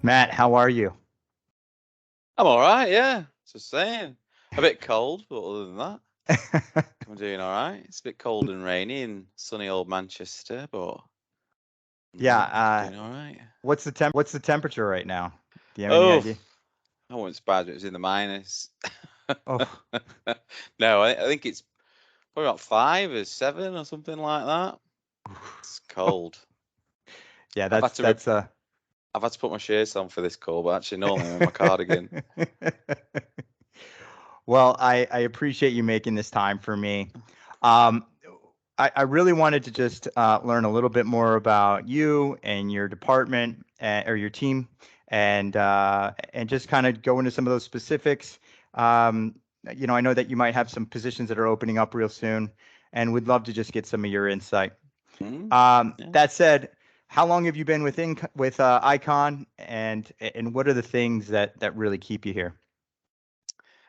Matt, how are you? I'm all right, yeah. Just saying. A bit cold, but other than that, I'm doing all right. It's a bit cold and rainy in sunny old Manchester, but Yeah, no, I'm doing all right. what's the temperature right now? Do you have any Oh, idea? I wasn't surprised it was in the minus. Oh, No, I think it's probably about 5 or 7 or something like that. It's cold. yeah, I've had that's to rip, that's uh I've had to put my shirts on for this call, but actually normally I'm in my cardigan. Well, I appreciate you making this time for me. Um, I really wanted to just learn a little bit more about you and your department or your team, and just kind of go into some of those specifics. Um, I know that you might have some positions that are opening up real soon, and would love to just get some of your insight. Mm, yeah. That said, how long have you been with Icon, and what are the things that really keep you here?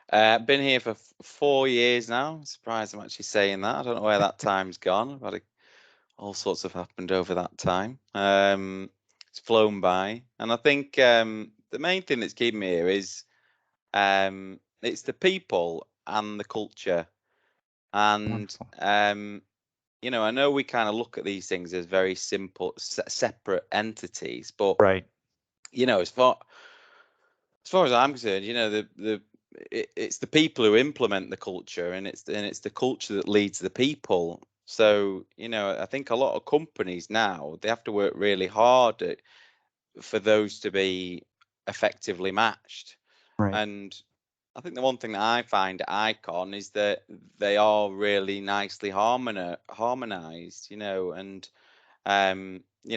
Been here for 4 years now. I'm surprised I'm actually saying that. I don't know where that time's gone. All sorts have happened over that time. It's flown by, and I think the main thing that's keeping me here is it's the people and the culture. And Wonderful. I know we kind of look at these things as very simple, separate entities, but Right. as far as I'm concerned, it's the people who implement the culture, and it's the culture that leads the people. So, I think a lot of companies now they have to work really hard for those to be effectively matched. Right. And I think the one thing that I find at Icon is that they are really nicely harmonized, and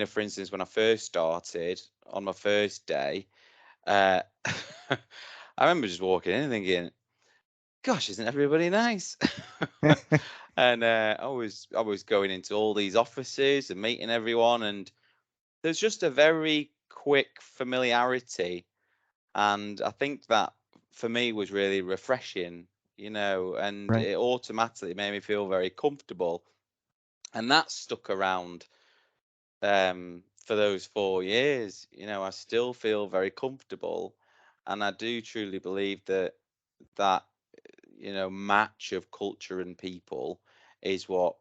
for instance, when I first started on my first day, uh, I remember just walking in and thinking, "Gosh, isn't everybody nice?" And I was going into all these offices and meeting everyone, and there's just a very quick familiarity, and I think that for me was really refreshing, and Right. it automatically made me feel very comfortable, and that stuck around for those 4 years. I still feel very comfortable, and I do truly believe that match of culture and people is what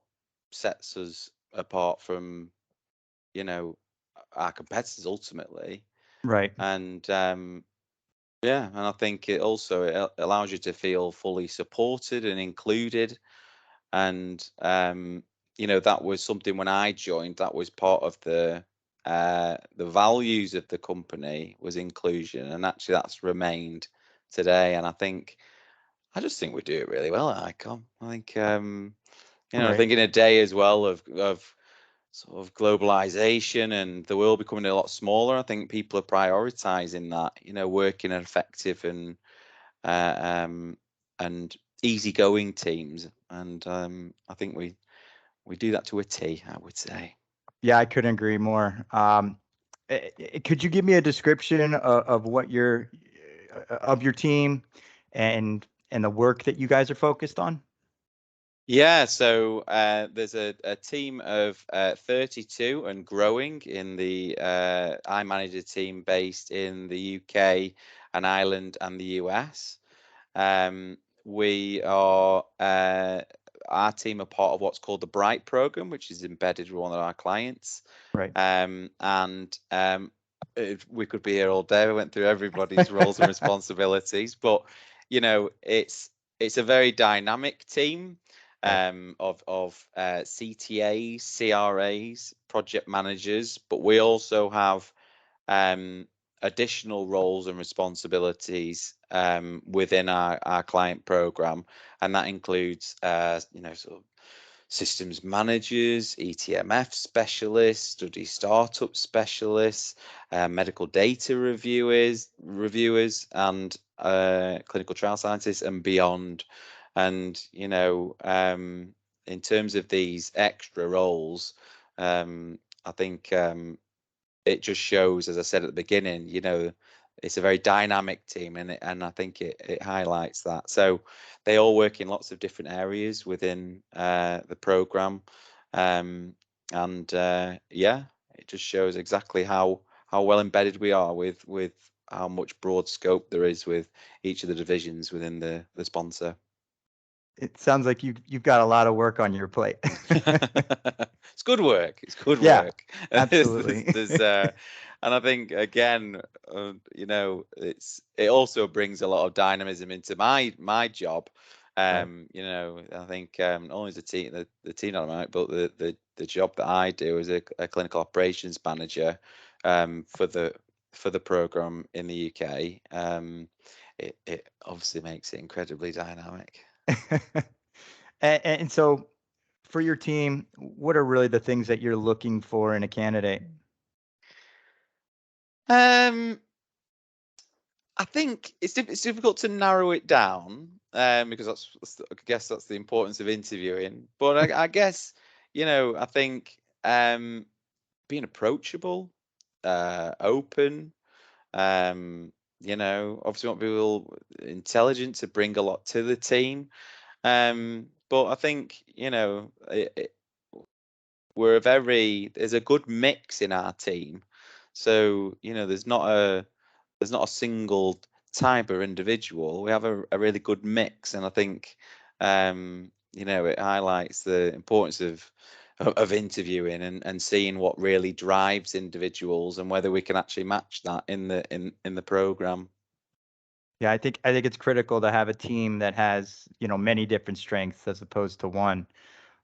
sets us apart from you know our competitors ultimately. Right. And yeah, and I think it also allows you to feel fully supported and included. And that was something when I joined, that was part of the values of the company was inclusion, and actually that's remained today. And I just think we do it really well at Icon. I think I Right. think in a day as well of sort of globalization and the world becoming a lot smaller, I think people are prioritizing that, working in effective uh, um, and easygoing teams. And I think we do that to a T, I would say. Yeah, I couldn't agree more. Could you give me a description of what of your team and the work that you guys are focused on? Yeah, so there's a team of 32 and growing in I manage a team based in the UK and Ireland and the US. Um, we are our team are part of what's called the Bright program, which is embedded with one of our clients. Right. And we could be here all day. We went through everybody's roles and responsibilities, but it's a very dynamic team Right. of CTAs, CRAs, project managers, but we also have um, additional roles and responsibilities within our client program, and that includes sort of systems managers, ETMF specialists, study startup specialists, medical data reviewers, and clinical trial scientists, and beyond. And in terms of these extra roles, I think it just shows, as I said at the beginning, it's a very dynamic team, and I think it highlights that. So they all work in lots of different areas within the program, um, and yeah, it just shows exactly well embedded we are with how much broad scope there is with each of the divisions within the sponsor. It sounds like you've got a lot of work on your plate. It's good work. It's good Yeah, work. absolutely. And I think again, it also brings a lot of dynamism into my job. Right. I think not only is the team dynamic, but the job that I do as a clinical operations manager for the program in the UK. It obviously makes it incredibly dynamic. And so for your team, what are really the things that you're looking for in a candidate? Um, I think it's difficult to narrow it down because I guess that's the importance of interviewing. But I guess I think being approachable, open. Obviously want people intelligent to bring a lot to the team. But I think there's a good mix in our team. So there's not a single type of individual. We have a really good mix, and I think it highlights the importance of interviewing and seeing what really drives individuals and whether we can actually match that in the program. Yeah, I think it's critical to have a team that has, many different strengths as opposed to one.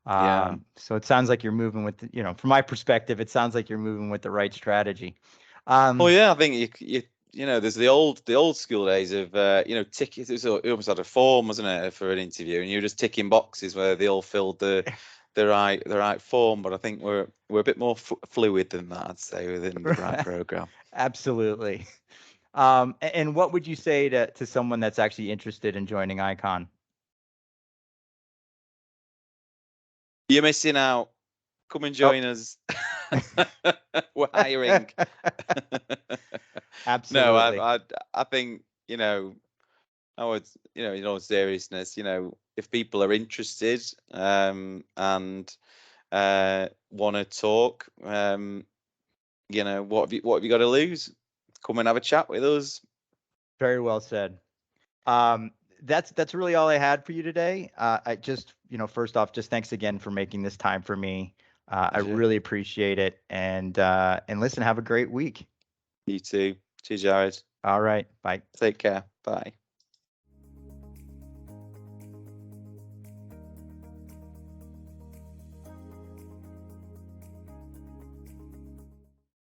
Yeah. So it sounds like you're moving with, from my perspective, it sounds like you're moving with the right strategy. Well, Um, yeah, I think there's the old school days of tick. It almost had a form, wasn't it, for an interview, and you were just ticking boxes where they all filled the right form. But I think we're a bit more fluid than that, I'd say, within the Bright program. absolutely. And what would you say to someone that's actually interested in joining Icon? You're missing out. Come and Oh, join us. We're hiring. No, absolutely. I think I would, in all seriousness, if people are interested and want to talk, what have you got to lose? Come and have a chat with us. Very well said. Um, that's really all I had for you today. I just, first off, just thanks again for making this time for me. I Pleasure. really appreciate it. And listen, have a great week. You too. Cheers, Jared. All right. Bye. Take care. Bye.